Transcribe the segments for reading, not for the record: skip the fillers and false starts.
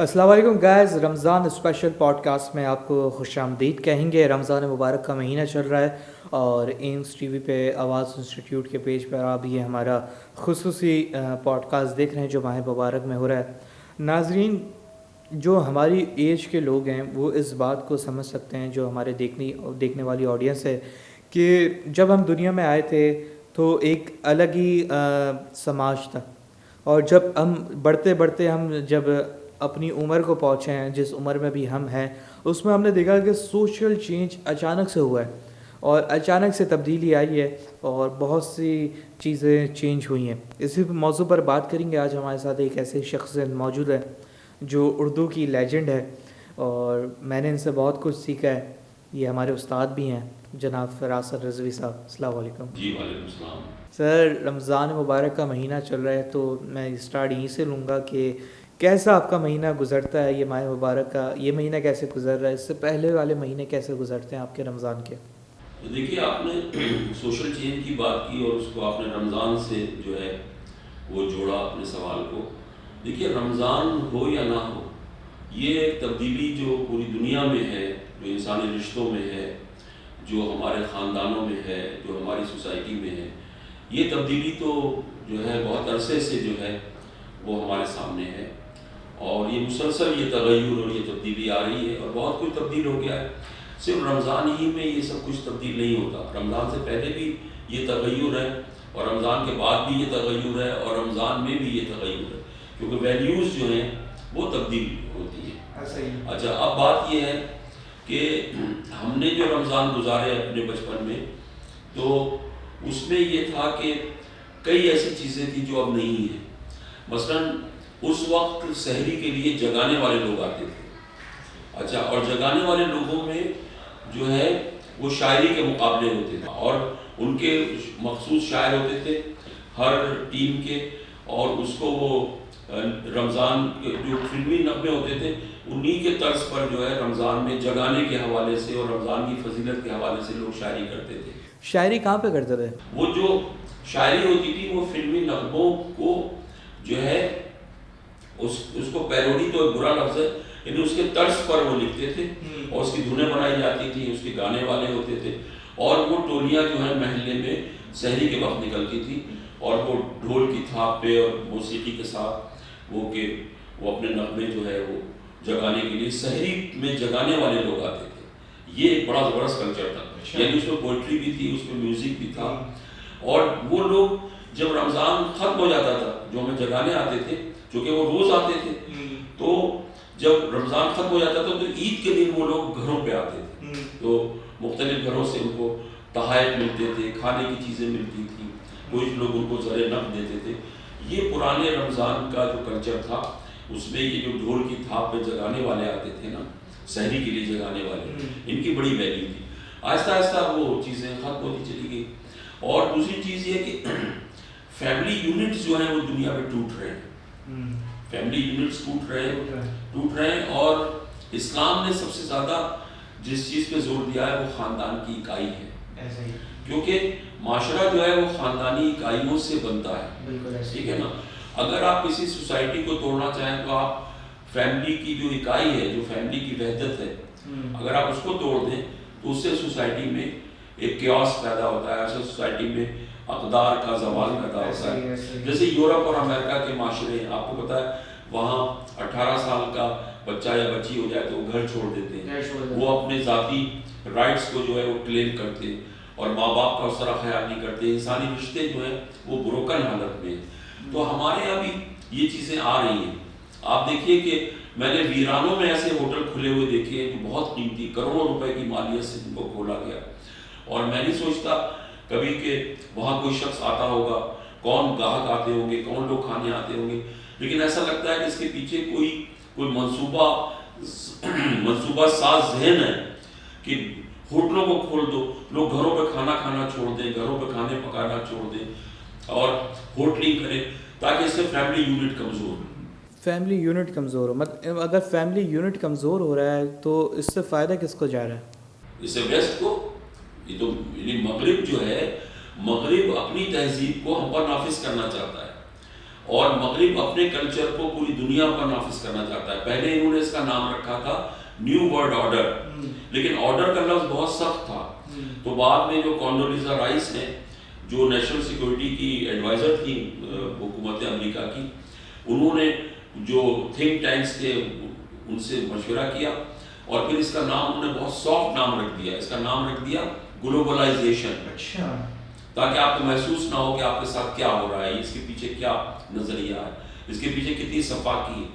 السلام علیکم گائز، رمضان special pod cost میں آپ کو خوش آمدید کہیں گے۔ رمضان مبارک کا مہینہ چل رہا ہے اور ایمس ٹی وی پہ آواز انسٹیٹیوٹ کے پیج پر آپ یہ ہمارا خصوصی پوڈ کاسٹ دیکھ رہے ہیں جو ماہ مبارک میں ہو رہا ہے۔ ناظرین، جو ہماری ایج کے لوگ ہیں وہ اس بات کو سمجھ سکتے ہیں، جو ہمارے دیکھنے والی آڈینس ہے، کہ جب ہم دنیا میں آئے تھے تو ایک الگ ہی سماج تھا، اور جب ہم بڑھتے بڑھتے ہم جب اپنی عمر کو پہنچے ہیں، جس عمر میں بھی ہم ہیں، اس میں ہم نے دیکھا کہ سوشل چینج اچانک سے ہوا ہے اور اچانک سے تبدیلی آئی ہے اور بہت سی چیزیں چینج ہوئی ہیں۔ اسی موضوع پر بات کریں گے۔ آج ہمارے ساتھ ایک ایسے شخص موجود ہے جو اردو کی لیجنڈ ہے اور میں نے ان سے بہت کچھ سیکھا ہے۔ یہ ہمارے استاد بھی ہیں، جناب فراست رضوی صاحب۔ السلام علیکم۔ جی وعلیکم السلام۔ سر، رمضان مبارک کا مہینہ چل رہا ہے تو میں اسٹارٹ یہیں سے لوں گا کہ کیسا آپ کا مہینہ گزرتا ہے؟ یہ ماہ مبارک کا یہ مہینہ کیسے گزر رہا ہے؟ اس سے پہلے والے مہینے کیسے گزرتے ہیں آپ کے رمضان کے؟ دیکھیے، آپ نے سوشل چینج کی بات کی اور اس کو آپ نے رمضان سے جو ہے وہ جوڑا اپنے سوال کو۔ دیکھیے، رمضان ہو یا نہ ہو، یہ ایک تبدیلی جو پوری دنیا میں ہے، جو انسانی رشتوں میں ہے، جو ہمارے خاندانوں میں ہے، جو ہماری سوسائٹی میں ہے، یہ تبدیلی تو جو ہے بہت عرصے سے جو ہے وہ ہمارے سامنے ہے، اور یہ مسلسل یہ تغیر اور یہ تبدیلی آ رہی ہے، اور بہت کچھ تبدیل ہو گیا ہے۔ صرف رمضان ہی میں یہ سب کچھ تبدیل نہیں ہوتا، رمضان سے پہلے بھی یہ تغیر ہے، اور رمضان کے بعد بھی یہ تغیر ہے، اور رمضان میں بھی یہ تغیر ہے، کیونکہ ویلیوز جو ہیں وہ تبدیل ہوتی ہیں۔ اچھا، اب بات یہ ہے کہ ہم نے جو رمضان گزارے اپنے بچپن میں، تو اس میں یہ تھا کہ کئی ایسی چیزیں تھیں جو اب نہیں ہیں۔ مثلاً اس وقت سحری کے لیے جگانے والے لوگ آتے تھے، اچھا، اور جگانے والے لوگوں میں جو ہے وہ شاعری کے مقابلے ہوتے تھے، اور ان کے مخصوص شاعر ہوتے تھے ہر ٹیم کے، اور اس کو وہ رمضان کے جو فلمی نغمے ہوتے تھے انہی کے طرز پر جو ہے رمضان میں جگانے کے حوالے سے اور رمضان کی فضیلت کے حوالے سے لوگ شاعری کرتے تھے۔ شاعری کہاں پہ کرتے تھے؟ وہ جو شاعری ہوتی تھی وہ فلمی نغموں کو جو ہے اس کو پیروڈی تو ایک برا لفظ ہے، یعنی اس کے طرز پر وہ لکھتے تھے، اور اس کی دھنیں بنائی جاتی تھیں، اس کے گانے والے ہوتے تھے، اور وہ ٹولیاں جو ہے محلے میں سحری کے وقت نکلتی تھی، اور وہ ڈھول کی تھاپ پہ اور موسیقی کے ساتھ وہ اپنے نغمے جو ہے وہ جگانے کے لیے سحری میں جگانے والے لوگ آتے تھے۔ یہ ایک بڑا زبردست کلچر تھا، یعنی اس میں پوئٹری بھی تھی، اس میں میوزک بھی تھا، اور وہ لوگ جب رمضان ختم ہو جاتا تھا، جو ہمیں جگانے آتے تھے، چونکہ وہ روز آتے تھے، تو جب رمضان ختم ہو جاتا تھا تو عید کے دن وہ لوگ گھروں پہ آتے تھے، تو مختلف گھروں سے ان کو تحائف ملتے تھے، کھانے کی چیزیں ملتی تھیں، کچھ لوگ ان کو زر نقد دیتے تھے۔ یہ پرانے رمضان کا جو کلچر تھا، اس میں یہ جو ڈھول کی تھاپ پہ جگانے والے آتے تھے نا، سحری کے لیے جگانے والے، ان کی بڑی ویلیو تھی۔ آہستہ آہستہ وہ چیزیں ختم ہوتی چلی گئی، اور دوسری چیز یہ کہ فیملی یونٹس جو ہیں وہ دنیا میں ٹوٹ رہے ہیں، فیملی یونٹس ٹوٹ رہے ہیں، اور اسلام نے سب سے زیادہ جس چیز پہ زور دیا ہے وہ خاندان کی اکائی ہے، کیونکہ معاشرہ جو ہے وہ خاندانی اکائیوں سے بنتا ہے، ٹھیک ہے نا۔ اگر آپ کسی سوسائٹی کو توڑنا چاہیں تو آپ فیملی کی جو اکائی ہے، جو فیملی کی وحدت ہے، اگر آپ اس کو توڑ دیں تو اس سے سوسائٹی میں ایک کیوس پیدا ہوتا ہے، اس سے سوسائٹی میں اقدار کا زوال پیدا ہوتا ہے۔ جیسے یورپ اور امریکہ کے معاشرے ہیں، آپ کو پتہ ہے وہاں 18 سال کا بچہ یا بچی ہو جائے تو وہ گھر چھوڑ دیتے ہیں، وہ اپنے ذاتی رائٹس کو جو ہے وہ کلیم کرتے ہیں، اور ماں باپ کا اس طرح خیال نہیں کرتے، انسانی رشتے جو ہیں وہ بروکن حالت میں ہیں۔ تو ہمارے یہاں بھی یہ چیزیں آ رہی ہیں۔ آپ دیکھیے کہ میں نے ویرانوں میں ایسے ہوٹل کھلے ہوئے دیکھے ہیں جو بہت قیمتی کروڑوں روپے کی مالیت سے ان کو کھولا گیا، اور میں نہیں سوچتا کبھی کہ وہاں کوئی شخص آتا ہوگا، کون گاہک آتے ہوں گے، کون لوگ کھانے آتے ہوں گے، لیکن ایسا لگتا ہے کہ اس کے پیچھے کوئی منصوبہ ساز ذہن ہے کہ ہوٹلوں کو کھول دو، لوگ گھروں پہ کھانا کھانا چھوڑ دیں، گھروں پہ کھانے پکانا چھوڑ دیں، اور ہوٹلنگ کریں، تاکہ اس سے فیملی یونٹ کمزور ہو۔ فیملی یونٹ کمزور ہو، مطلب اگر فیملی یونٹ کمزور ہو رہا ہے تو اس سے فائدہ کس کو جا رہا ہے؟ اس سے ویسٹ کو، یہ تو یعنی مغرب جو ہے، مغرب اپنی تہذیب کو ہم پر نافذ کرنا چاہتا ہے، اور مغرب اپنے کلچر کو پوری دنیا پر نافذ کرنا چاہتا ہے. پہلے انہوں نے اس کا نام رکھا تھا نیو ورلڈ آرڈر، لیکن آرڈر کا لفظ بہت سخت تھا. تو بعد میں جو کونڈولیزا رائس ہیں جو نیشنل سیکورٹی کی ایڈوائزر تھی حکومت امریکہ کی، انہوں نے جو تھنک ٹینکس تھے ان سے مشورہ کیا اور پھر اس کا نام انہوں نے بہت سافٹ نام رکھ دیا. اس کا نام رکھ دیا گلوبلائزیشن. اچھا. تاکہ آپ کو محسوس نہ ہو کہ آپ کے ساتھ کیا ہو رہا ہے، اس کے پیچھے کیا نظریہ ہے، اس کے پیچھے کتنی صفاقی ہے.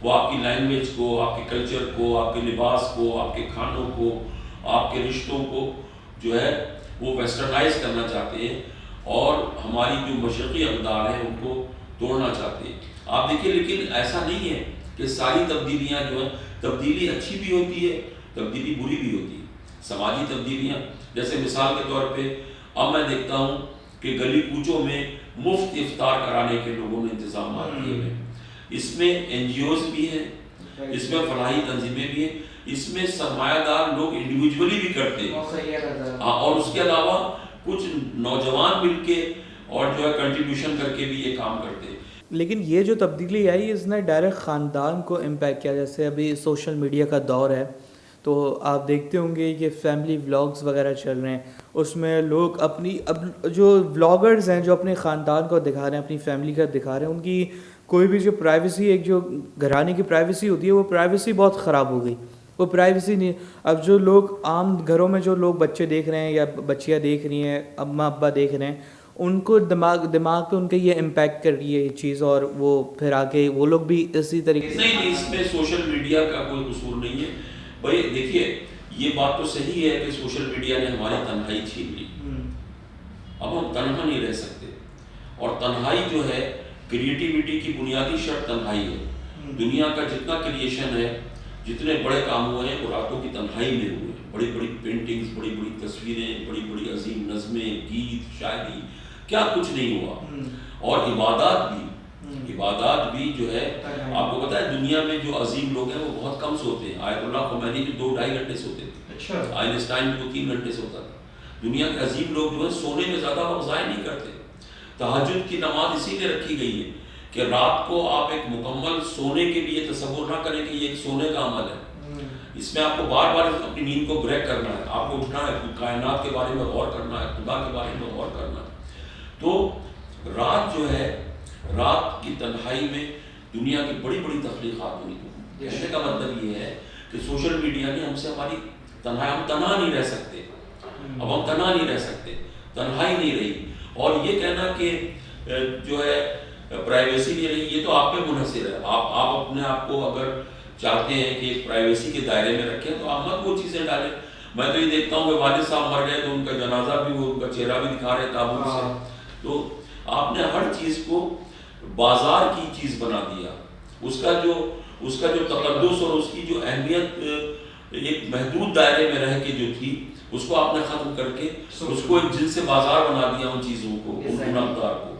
وہ آپ کی لینگویج کو، آپ کے کلچر کو، آپ کے لباس کو، آپ کے کھانوں کو، آپ کے رشتوں کو جو ہے وہ ویسٹرنائز کرنا چاہتے ہیں اور ہماری جو مشرقی اقدار ہیں ان کو توڑنا چاہتے ہیں. آپ دیکھیں لیکن ایسا نہیں ہے کہ ساری تبدیلیاں جو ہیں، تبدیلی اچھی بھی ہوتی ہے، تبدیلی بری بھی ہوتی ہے. سماجی تبدیلیاں جیسے مثال کے طور پہ اب میں دیکھتا ہوں کہ گلی کوچوں میں مفت افطار کرانے کے لوگوں نے انتظامات کیے ہیں. اس میں این جی اوز بھی ہیں، اس میں فلاحی تنظیمیں بھی ہیں، اس میں سرمایہ دار لوگ انڈیویجولی بھی کرتے ہیں اور اس کے علاوہ کچھ نوجوان مل کے اور جو ہے کنٹریبیوشن کر کے بھی یہ کام کرتے ہیں. لیکن یہ جو تبدیلی آئی اس نے ڈائریکٹ خاندان کو امپیکٹ کیا. جیسے ابھی سوشل میڈیا کا دور ہے تو آپ دیکھتے ہوں گے کہ فیملی ولاگز وغیرہ چل رہے ہیں، اس میں لوگ اپنی جو ولاگرز ہیں جو اپنے خاندان کو دکھا رہے ہیں، اپنی فیملی کا دکھا رہے ہیں، ان کی کوئی بھی جو پرائیویسی، ایک جو گھرانے کی پرائیویسی ہوتی ہے وہ پرائیویسی بہت خراب ہو گئی. وہ پرائیویسی نہیں. اب جو لوگ عام گھروں میں جو لوگ بچے دیکھ رہے ہیں یا بچیاں دیکھ رہی ہیں، اماں ابا دیکھ رہے ہیں، ان کو دماغ پہ ان کے یہ امپیکٹ کر رہی ہے یہ چیز، اور وہ پھر آگے وہ لوگ بھی اسی طریقے سے. نہیں، اس میں سوشل میڈیا کا کوئی قصور نہیں ہے. بھائی دیکھیے یہ بات تو صحیح ہے کہ سوشل میڈیا نے ہماری تنہائی چھین لی. اب ہم تنہا نہیں رہ سکتے، اور تنہائی جو ہے کریٹیوٹی کی بنیادی شرط تنہائی ہے. دنیا کا جتنا کریشن ہے، جتنے بڑے کام ہوئے ہیں وہ راتوں کی تنہائی میں ہوئے ہیں. بڑی بڑی پینٹنگز، بڑی بڑی تصویریں، بڑی بڑی عظیم نظمیں، گیت، شاعری، کیا کچھ نہیں ہوا. اور عبادات بھی جو ہے آپ کو پتہ ہے دنیا میں جو عظیم لوگ ہیں وہ بہت کم سوتے ہیں. آیت اللہ خمینی بھی 2-2.5 گھنٹے سوتے تھے. آئنسٹائن بھی 3 گھنٹے سوتا تھا. دنیا کے عظیم لوگ جو ہے سونے میں زیادہ وقت ضائع نہیں کرتے. تہجد کی نماز اسی لیے رکھی گئی ہے کہ رات کو آپ ایک مکمل سونے کے لیے تصور نہ کریں کہ یہ ایک سونے کا عمل ہے. اس میں آپ کو بار بار اپنی نیند کو بریک کرنا ہے، آپ کو اٹھنا ہے، کائنات کے بارے میں غور کرنا ہے، خدا کے بارے میں غور کرنا ہے. تو رات جو ہے، رات کی تنہائی میں دنیا کی بڑی بڑی تخلیقات ہوئی. کہنے کا مطلب یہ ہے کہ سوشل میڈیا نے ہم سے ہماری تنہائی، ہم تنہا نہیں رہ سکتے. اب ہم تنہا نہیں رہ سکتے، تنہائی نہیں رہی. اور یہ کہنا کہ جو ہے پرائیویسی نہیں رہی، یہ تو آپ پہ منحصر ہے. آپ اپنے آپ کو اگر چاہتے ہیں کہ پرائیویسی کے دائرے میں رکھیں تو آپ مت وہ چیزیں ڈالیں. میں تو یہ دیکھتا ہوں کہ والد صاحب مر گئے تو ان کا جنازہ بھی، وہ ان کا چہرہ بھی دکھا رہے تابوت سے. تو آپ نے ہر چیز کو بازار کی چیز بنا دیا. اس کا جو تقدس اور اس کی جو اہمیت ایک محدود دائرے میں رہ کے جو تھی اس کو آپ نے ختم کر کے اس کو ایک جنس بازار بنا دیا ان چیزوں کو، ان اقدار کو.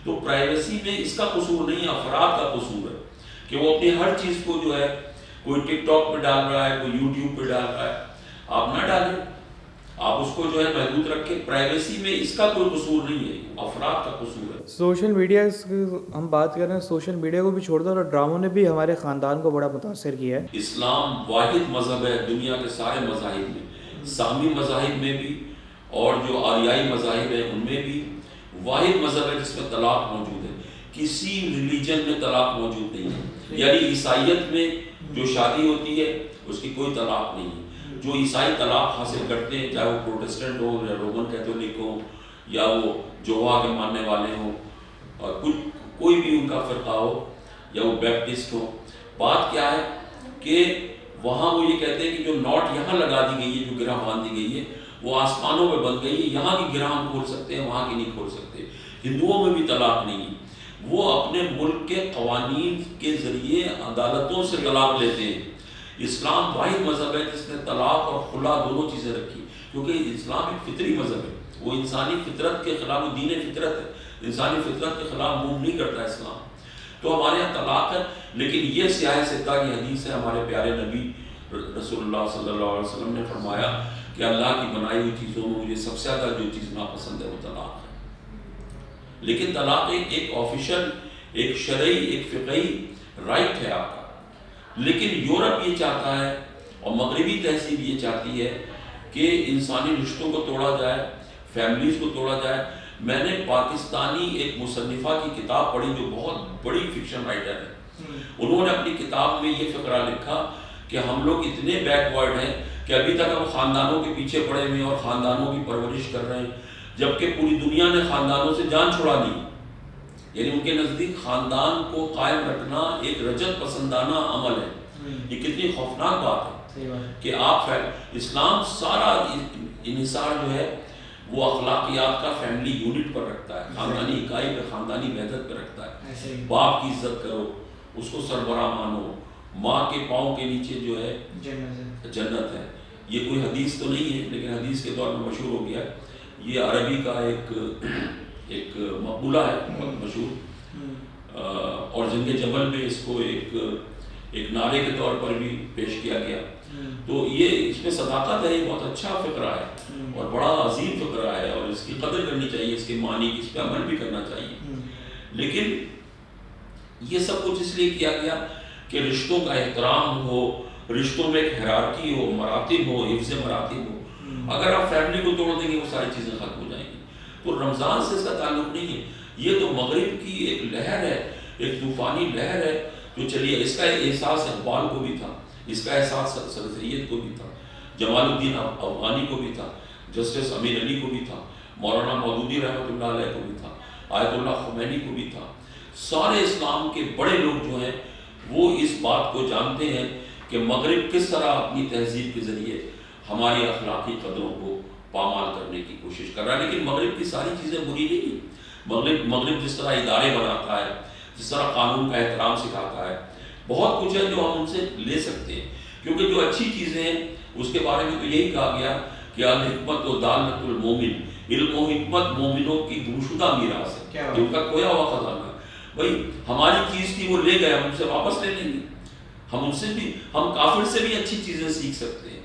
تو پرائیویسی میں اس کا قصور نہیں، افراد کا قصور ہے کہ وہ اپنی ہر چیز کو جو ہے، کوئی ٹک ٹاک پہ ڈال رہا ہے، کوئی یوٹیوب پہ ڈال رہا ہے. آپ نہ ڈالیں، آپ اس کو جو ہے محدود رکھیں. پرائیویسی میں اس کا کوئی قصور نہیں ہے، افراد کا قصور ہے. سوشل میڈیا ہم بات کر رہے ہیں، سوشل میڈیا کو بھی چھوڑ دو اور ڈراموں نے بھی ہمارے خاندان کو بڑا متاثر کیا ہے. اسلام واحد مذہب ہے دنیا کے سارے مذاہب میں، سامی مذاہب میں بھی اور جو آریائی مذاہب ہیں ان میں بھی واحد مذہب ہے جس میں طلاق موجود ہے. کسی ریلیجن میں طلاق موجود نہیں ہے. یعنی عیسائیت میں جو شادی ہوتی ہے اس کی کوئی طلاق نہیں ہے. جو عیسائی طلاق حاصل کرتے ہیں، چاہے وہ پروٹسٹنٹ ہو یا رومن کیتھولک ہو یا وہ جوہا کے ماننے والے ہوں اور کوئی بھی ان کا فرقہ ہو یا وہ بیپٹسٹ ہو، بات کیا ہے کہ وہاں وہ یہ کہتے ہیں کہ جو نوٹ یہاں لگا دی گئی ہے، جو گرہ باندھ دی گئی ہے وہ آسمانوں میں بند گئی ہے. یہاں کی گرہ ہم کھول سکتے ہیں، وہاں کی نہیں کھول سکتے. ہندوؤں میں بھی طلاق نہیں ہے. وہ اپنے ملک کے قوانین کے ذریعے عدالتوں سے طلاق لیتے ہیں. اسلام واحد مذہب ہے جس نے طلاق اور خلا دونوں چیزیں رکھی، کیونکہ اسلام ایک فطری مذہب ہے. وہ انسانی فطرت کے خلاف، وہ دین فطرت ہے، انسانی فطرت کے خلاف موو نہیں کرتا اسلام. تو ہمارے یہاں طلاق ہے، لیکن یہ سیاہ ستہ کی حدیث ہے. ہمارے پیارے نبی رسول اللہ صلی اللہ علیہ وسلم نے فرمایا کہ اللہ کی بنائی ہوئی چیزوں میں مجھے سب سے زیادہ جو چیز ناپسند ہے وہ طلاق ہے. لیکن طلاق ایک آفیشل ایک شرعی ایک فقہی رائٹ ہے آپ کا. لیکن یورپ یہ چاہتا ہے اور مغربی تہذیب یہ چاہتی ہے کہ انسانی رشتوں کو توڑا جائے, فیملیز کو توڑا جائے. میں نے پاکستانی ایک مصنفہ کی کتاب پڑھی جو بہت بڑی فکشن رائٹر ہے. انہوں نے اپنی کتاب میں یہ فقرہ لکھا کہ ہم لوگ اتنے بیک ورڈ ہیں کہ ابھی تک ہم خاندانوں کے پیچھے پڑے ہوئے ہیں اور خاندانوں کی پرورش کر رہے ہیں, جبکہ پوری دنیا نے خاندانوں سے جان چھڑا دی. یعنی ان کے نزدیک خاندان کو قائم رکھنا ایک رجت پسندانہ عمل ہے. یہ کتنی خوفناک بات ہے کہ آپ اسلام سارا انحصار جو ہے وہ اخلاقیات کا فیملی یونٹ پر رکھتا ہے, خاندانی اکائی پہ, خاندانی وحدت پہ رکھتا ہے. باپ کی عزت کرو, اس کو سربراہ مانو, ماں کے پاؤں کے نیچے جو ہے جنت ہے. یہ کوئی حدیث تو نہیں ہے لیکن حدیث کے طور پر مشہور ہو گیا. یہ عربی کا ایک مقولہ ہے بہت مشہور, اور جنگ جبل میں اس کو ایک نعرے کے طور پر بھی پیش کیا گیا. تو یہ اس میں صداقت ہے, یہ بہت اچھا فقرہ ہے اور بڑا عظیم فقرہ ہے اور اس کی قدر کرنی چاہیے, اس کے معنی کی, اس پہ عمل بھی کرنا چاہیے. لیکن یہ سب کچھ اس لیے کیا گیا کہ رشتوں کا احترام ہو, رشتوں میں ایک ہیرارکی ہو, مراتب ہو, حفظ مراتب ہو. اگر آپ فیملی کو توڑ دیں گے وہ ساری چیزیں ختم ہو جائیں گی. تو رمضان سے اس کا تعلق نہیں ہے, یہ تو مغرب کی ایک لہر ہے, ایک طوفانی لہر ہے جو چلی ہے. اس کا احساس اقبال کو بھی تھا, اس کا احساس سر سید کو بھی تھا, جمال الدین افغانی کو بھی تھا, جسٹس امین علی کو بھی تھا, مولانا مودودی رحمۃ اللہ علیہ کو بھی تھا, آیت اللہ خمینی کو بھی تھا. سارے اسلام کے بڑے لوگ جو ہیں وہ اس بات کو جانتے ہیں کہ مغرب کس طرح اپنی تہذیب کے ذریعے ہماری اخلاقی قدروں کو پامال کرنے کی کوشش کر رہا ہے. لیکن مغرب کی ساری چیزیں بری نہیں ہیں. مغرب جس طرح ادارے بناتا ہے, جس طرح قانون کا احترام سکھاتا ہے, بہت کچھ ہے جو ہم ان سے لے سکتے ہیں. کیونکہ جو اچھی چیزیں ہیں اس کے بارے میں تو یہی کہا گیا کہ الحکمت و دالت المومن, علم و حکمت مومنوں کی گمشدہ میراث ہے, ان کا کھویا ہوا خزانہ. بھائی ہماری چیز تھی وہ لے گئے, ہم ان سے واپس لے لیں گے. ہم ان سے بھی, ہم کافر سے بھی اچھی چیزیں سیکھ سکتے ہیں.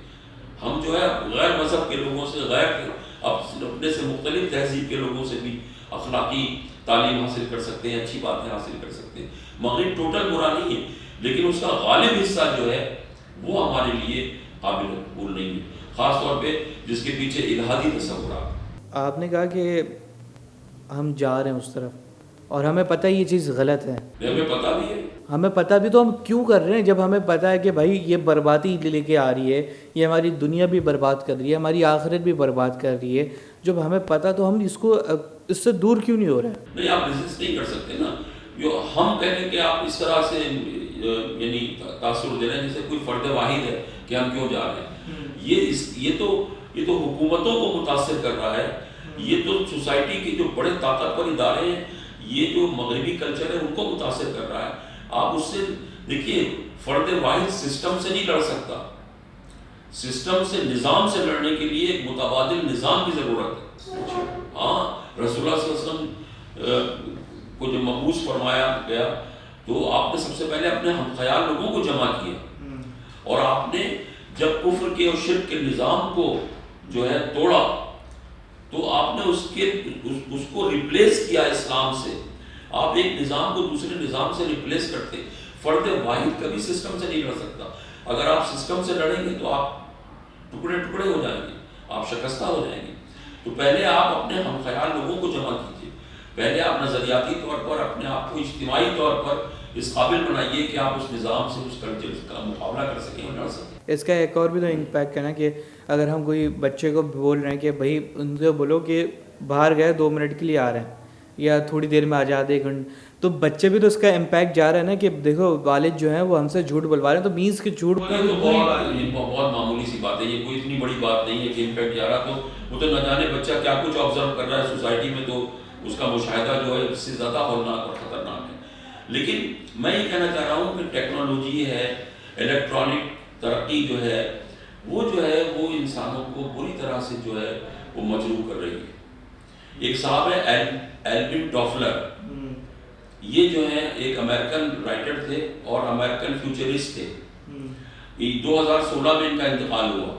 ہم جو ہے غیر مذہب کے لوگوں سے, غیر اپنے سے مختلف تہذیب کے لوگوں سے بھی اخلاقی تعلیم حاصل کر سکتے ہیں, اچھی باتیں حاصل کر سکتے ہیں. مغرب ٹوٹل برا نہیں ہے لیکن اس کا غالب حصہ جو ہے وہ ہمارے لیے قابل قبول نہیں ہے, خاص طور پہ جس کے پیچھے الہادی تصورات. آپ نے کہا کہ ہم جا رہے ہیں اس طرف اور ہمیں پتہ ہے یہ چیز غلط ہے. ہمیں پتہ بھی ہے, ہمیں پتہ بھی, تو ہم کیوں کر رہے ہیں جب ہمیں پتہ ہے کہ بھائی یہ بربادی لے کے آ رہی ہے, یہ ہماری دنیا بھی برباد کر رہی ہے, ہماری آخرت بھی برباد کر رہی ہے. جب ہمیں پتہ تو ہم اس سے دور کیوں نہیں ہو رہے ہیں؟ نہیں, آپ ریزسٹ نہیں کر سکتے نا. جو ہم کہیں کہ آپ اس طرح سے یعنی تاثر دے رہے ہیں جیسے کوئی فرد واحد ہے کہ ہم کیوں جا رہے ہیں. یہ تو حکومتوں کو متاثر کر رہا ہے. یہ تو سوسائٹی کے جو بڑے طاقتور ادارے ہیں, یہ جو مغربی کلچر ہے ان کو متاثر کر رہا ہے. آپ اس سے دیکھیے, فرد واحد سسٹم سے نہیں لڑ سکتا. سسٹم سے, نظام سے لڑنے کے لیے ایک متبادل نظام کی ضرورت ہے. ہاں, رسول اللہ صلی اللہ علیہ وسلم کو جو مبعوث فرمایا گیا تو آپ نے سب سے پہلے اپنے ہم خیال لوگوں کو جمع کیا اور آپ نے جب کفر کے اور شرک کے نظام کو جو ہے توڑا تو آپ نے اس کو ریپلیس کیا اسلام سے. آپ ایک نظام کو دوسرے نظام سے ریپلیس کرتے. فرد واحد کبھی سسٹم سے نہیں لڑ سکتا. اگر آپ سسٹم سے لڑیں گے تو آپ ٹکڑے ٹکڑے ہو جائیں گے, آپ شکستہ ہو جائیں گے. تو پہلے آپ اپنے ہم خیال لوگوں کو جمع کیجیے. پہلے آپ نظریاتی طور پر اپنے آپ کو اجتماعی طور پر اس قابل بنائیے کہ آپ اس نظام سے, اس کلچر کا مقابلہ کر سکیں اور لڑ سکیں. اس کا ایک اور بھی تو امپیکٹ ہے نا کہ اگر ہم کوئی بچے کو بول رہے ہیں کہ بھائی ان سے بولو کہ باہر گئے 2 منٹ کے لیے آ رہے ہیں یا تھوڑی دیر میں آ جاتے 1 گھنٹے, تو بچے بھی تو اس کا امپیکٹ جا رہا ہے نا کہ دیکھو والد جو ہیں وہ ہم سے جھوٹ بلوا رہے ہیں. تو مینس کہ جھوٹ بہت معمولی سی بات ہے, یہ کوئی اتنی بڑی بات نہیں ہے کہ امپیکٹ جا رہا. تو وہ تو نہ جانے بچہ کیا کچھ آبزرو کر رہا ہے سوسائٹی میں, تو اس کا مشاہدہ جو ہے اس سے زیادہ ہولناک اور خطرناک ہے. لیکن میں یہ کہنا چاہ رہا ہوں کہ ٹیکنالوجی ہے, الیکٹرانک ترقی جو ہے وہ انسانوں کو بری طرح سے جو ہے وہ مجروح کر رہی ہے. ایک صاحب ہے ایلوین ٹافلر, یہ جو ہے ایک امریکن رائٹر تھے اور امریکن فیوچرسٹ تھے. 2016 میں ان کا انتقال ہوا.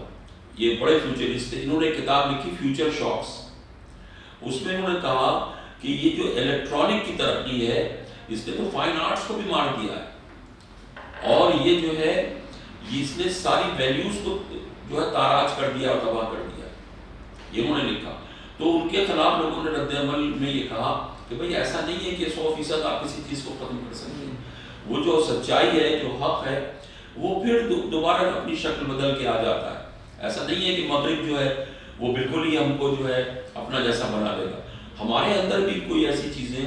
یہ بڑے فیوچرسٹ تھے. انہوں نے ایک کتاب لکھی فیوچر شاکس. اس میں انہوں نے کہا کہ یہ جو الیکٹرانک کی ترقی ہے اس نے تو فائن آرٹس کو بھی مار دیا ہے، اور یہ جو ہے اس نے ساری ویلیوز کو جو ہے تاراج کر دیا اور تباہ کر دیا، یہ انہوں نے لکھا۔ تو ان کے خلاف لوگوں نے رد عمل میں یہ کہا کہ بھئی ایسا نہیں ہے کہ 100% آپ کسی چیز کو ختم کر سکتے ہیں، وہ جو سچائی ہے، جو حق ہے، وہ پھر دوبارہ اپنی شکل بدل کے آ جاتا ہے۔ ایسا نہیں ہے کہ مغرب جو ہے وہ بالکل ہی ہم کو جو ہے اپنا جیسا بنا دے گا، ہمارے اندر بھی کوئی ایسی چیزیں،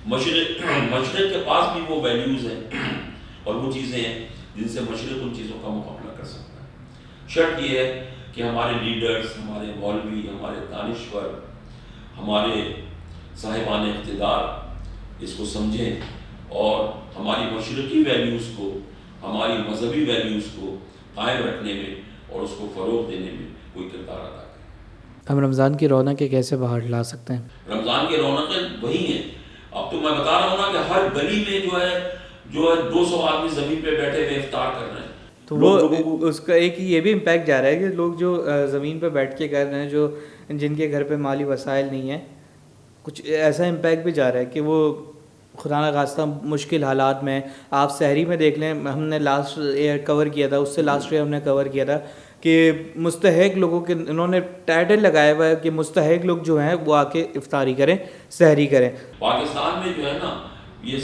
مشرق کے پاس بھی وہ ویلیوز ہیں اور وہ چیزیں ہیں جن سے مشرق ان چیزوں کا مقابلہ کر سکتا ہے۔ شرط یہ ہے کہ ہمارے لیڈرز، ہمارے مولوی، ہمارے دانشور، ہمارے صاحبان اقتدار اس کو سمجھیں اور ہماری مشرقی ویلیوز کو، ہماری مذہبی ویلیوز کو قائم رکھنے میں اور اس کو فروغ دینے میں کوئی کردار ادا کریں۔ ہم رمضان کی رونقیں کیسے باہر لا سکتے ہیں؟ رمضان کی رونقیں وہی ہیں، اب تو میں بتا رہا ہوں نا کہ ہر گلی میں جو ہے 200 آدمی زمین پہ بیٹھے ہوئے افطار کر رہے ہیں، تو وہ اس کا ایک یہ بھی امپیکٹ جا رہا ہے کہ لوگ جو زمین پہ بیٹھ کے کر رہے ہیں، جو جن کے گھر پہ مالی وسائل نہیں ہیں، کچھ ایسا امپیکٹ بھی جا رہا ہے کہ وہ خدا نخواستہ مشکل حالات میں، آپ سحری میں دیکھ لیں، ہم نے لاسٹ ایئر کور کیا تھا، اس سے لاسٹ ایئر ہم نے کور کیا تھا کہ مستحق لوگوں کے انہوں نے ٹائٹل لگایا ہوا ہے کہ مستحق لوگ جو ہیں وہ آ کے افطاری کریں، سحری کریں۔ پاکستان میں جو ہے نا یہ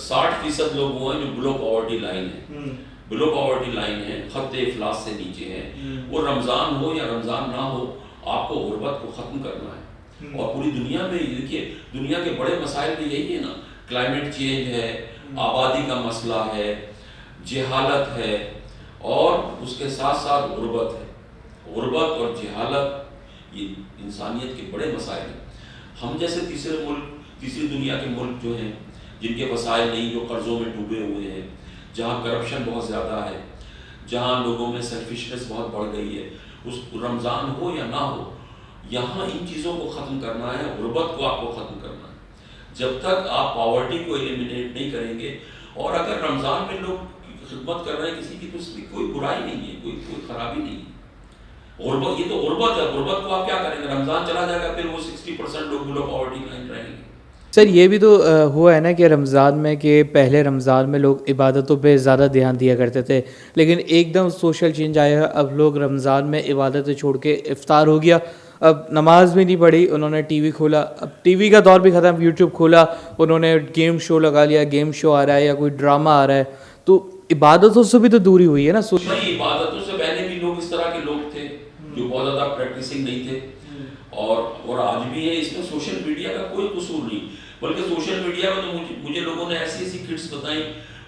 60% لوگ وہ ہیں جو بلو پاورٹی لائن ہے، بلو پاورٹی لائن ہے، خط افلاس سے نیچے ہے۔ وہ رمضان ہو یا رمضان نہ ہو، آپ کو غربت کو ختم کرنا ہے، اور پوری دنیا میں دیکھیے دنیا کے بڑے مسائل بھی یہی ہے نا، کلائمیٹ چینج ہے، آبادی کا مسئلہ ہے، جہالت ہے، اور اس کے ساتھ ساتھ غربت ہے۔ غربت اور جہالت یہ انسانیت کے بڑے مسائل ہیں۔ ہم جیسے تیسری دنیا کے ملک جو ہیں، جن کے وسائل نہیں، جو قرضوں میں ڈوبے ہوئے ہیں، جہاں کرپشن بہت زیادہ ہے، جہاں لوگوں میں سیلفشنس بہت بڑھ گئی ہے، اس رمضان ہو یا نہ ہو، یہاں ان چیزوں کو ختم کرنا ہے، غربت کو آپ کو ختم کرنا ہے۔ جب تک آپ پاورٹی کو ایلیمینیٹ نہیں کریں گے، اور اگر رمضان میں لوگ خدمت کر رہے ہیں کسی کی، تو اس میں کوئی برائی نہیں ہے، کوئی خرابی نہیں ہے۔ غربت، یہ تو غربت ہے، غربت کو آپ کیا کریں گے؟ رمضان چلا جائے گا، پھر وہ 60% لوگ بلو پاورٹی لائن رہیں گے۔ سر یہ بھی تو ہوا ہے نا کہ رمضان میں، کہ پہلے رمضان میں لوگ عبادتوں پہ زیادہ دھیان دیا کرتے تھے، لیکن ایک دم سوشل چینج آیا، اب لوگ رمضان میں عبادتیں چھوڑ کے افطار ہو گیا، اب نماز بھی نہیں پڑھی، انہوں نے ٹی وی کھولا، اب ٹی وی کا دور بھی ختم، یوٹیوب کھولا، انہوں نے گیم شو لگا لیا، گیم شو آ رہا ہے یا کوئی ڈرامہ آ رہا ہے، تو عبادتوں سے بھی تو دوری ہوئی ہے نا۔ نہیں، عبادتوں سے پہلے بھی لوگ اس طرح کے لوگ تھے جو بہت زیادہ پریکٹسنگ نہیں تھے، اور آج بھی ہے۔ اس میں سوشل میڈیا کا کوئی قصور نہیں، بلکہ سوشل میڈیا میں تو مجھے لوگوں نے ایسی ایسی کٹس بتائیں،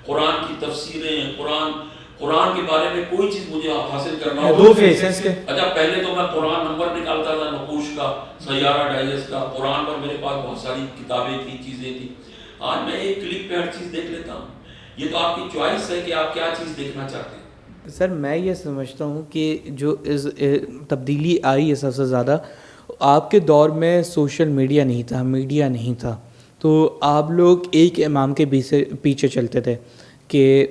قرآن کی تفسیریں، قرآن کے بارے میں کوئی چیز مجھے حاصل کرنا ہو، اچھا پہلے تو میں قرآن نمبر نکالتا تھا، نقوش کا، سیارہ ڈائجسٹ کا، قرآن پر میرے پاس بہت ساری کتابیں تھیں، چیزیں تھیں، آج میں ایک کلک پہ ہر چیز دیکھ لیتا ہوں۔ یہ تو آپ کی چوائس ہے کہ آپ کیا چیز دیکھنا چاہتے ہیں۔ سر میں یہ سمجھتا ہوں کہ جو اس تبدیلی آئی ہے سب سے زیادہ، آپ کے دور میں سوشل میڈیا نہیں تھا، میڈیا نہیں تھا، تو آپ لوگ ایک امام کے پیچھے چلتے تھے کہ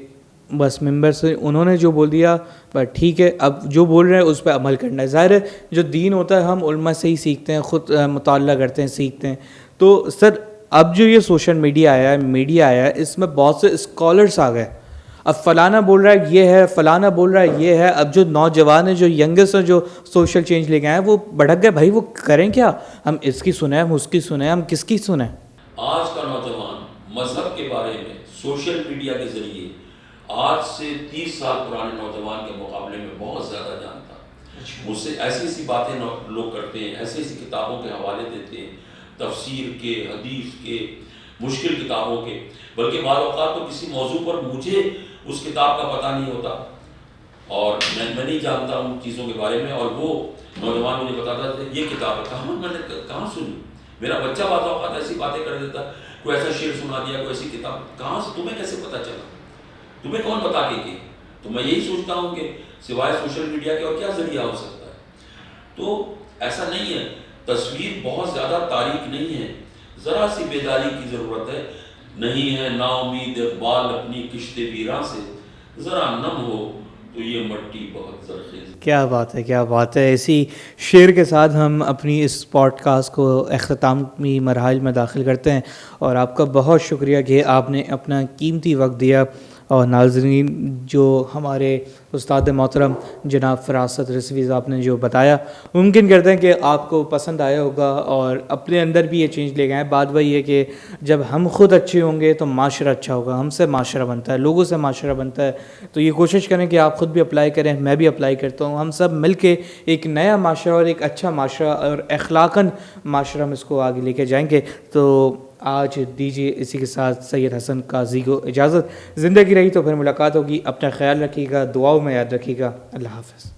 بس ممبر سے انہوں نے جو بول دیا بس ٹھیک ہے، اب جو بول رہے ہیں اس پہ عمل کرنا ہے۔ ظاہر ہے جو دین ہوتا ہے ہم علماء سے ہی سیکھتے ہیں، خود مطالعہ کرتے ہیں، سیکھتے ہیں۔ تو سر اب جو یہ سوشل میڈیا آیا ہے، میڈیا آیا ہے، اس میں بہت سے اسکالرس آ گئے، اب فلانا بول رہا ہے یہ ہے، فلانا بول رہا ہے یہ ہے، اب جو نوجوان ہیں، جو ینگسٹ ہیں، جو سوشل چینج لے کے آئے ہیں، وہ بھڑک گئے، بھائی وہ کریں کیا، ہم اس کی سنیں، ہم اس کی سنیں، ہم کس کی سنیں؟ آج کا نوجوان مذہب کے بارے میں سوشل میڈیا کے ذریعے آج سے 30 سال پرانے نوجوان کے مقابلے میں بہت زیادہ جانتا ہے۔ مجھ سے ایسی ایسی باتیں لوگ کرتے ہیں، ایسی ایسی کتابوں کے حوالے دیتے ہیں، تفسیر کے، حدیث کے، مشکل کتابوں کے، بلکہ بعض اوقات تو کسی موضوع پر مجھے اس کتاب کا پتہ نہیں ہوتا اور میں نہیں جانتا ان چیزوں کے بارے میں، اور وہ نوجوان مجھے بتاتا تھا یہ کتاب ہے، میں نے کہاں سنی؟ میرا بچہ بعض اوقات ایسی باتیں کر دیتا، کوئی ایسا شعر سنا دیا، کوئی ایسی کتاب، کہاں سے تمہیں کیسے پتہ چلا؟ تمہیں کون بتا کے کی؟ تو میں یہی سوچتا ہوں کہ سوائے سوشل میڈیا کے اور کیا ذریعہ ہو سکتا ہے؟ تو ایسا نہیں ہے، تصویر بہت زیادہ تاریک نہیں ہے، ذرا سی بیداری کی ضرورت ہے۔ نہیں ہے نا امید اقبال اپنی کشت ویراں سے، ذرا نم ہو تو یہ مٹی بہت زرخیز. کیا بات ہے، کیا بات ہے. اسی شعر کے ساتھ ہم اپنی اس پوڈ کاسٹ کو اختتامی مراحل میں داخل کرتے ہیں، اور آپ کا بہت شکریہ کہ آپ نے اپنا قیمتی وقت دیا. اور ناظرین، جو ہمارے استاد محترم جناب فراست رضوی صاحب نے جو بتایا، ممکن کرتے ہیں کہ آپ کو پسند آیا ہوگا اور اپنے اندر بھی یہ چینج لے گئے ہیں. بات وہی ہے کہ جب ہم خود اچھے ہوں گے تو معاشرہ اچھا ہوگا، ہم سے معاشرہ بنتا ہے، لوگوں سے معاشرہ بنتا ہے. تو یہ کوشش کریں کہ آپ خود بھی اپلائی کریں، میں بھی اپلائی کرتا ہوں. ہم سب مل کے ایک نیا معاشرہ اور ایک اچھا معاشرہ اور اخلاقاً معاشرہ ہم اس کو آگے لے کے جائیں گے. تو آج دیجیے اسی کے ساتھ سید حسن قاضی کو اجازت. زندگی رہی تو پھر ملاقات ہوگی. اپنا خیال رکھیے گا، دعاؤں میں یاد رکھیے گا. اللہ حافظ.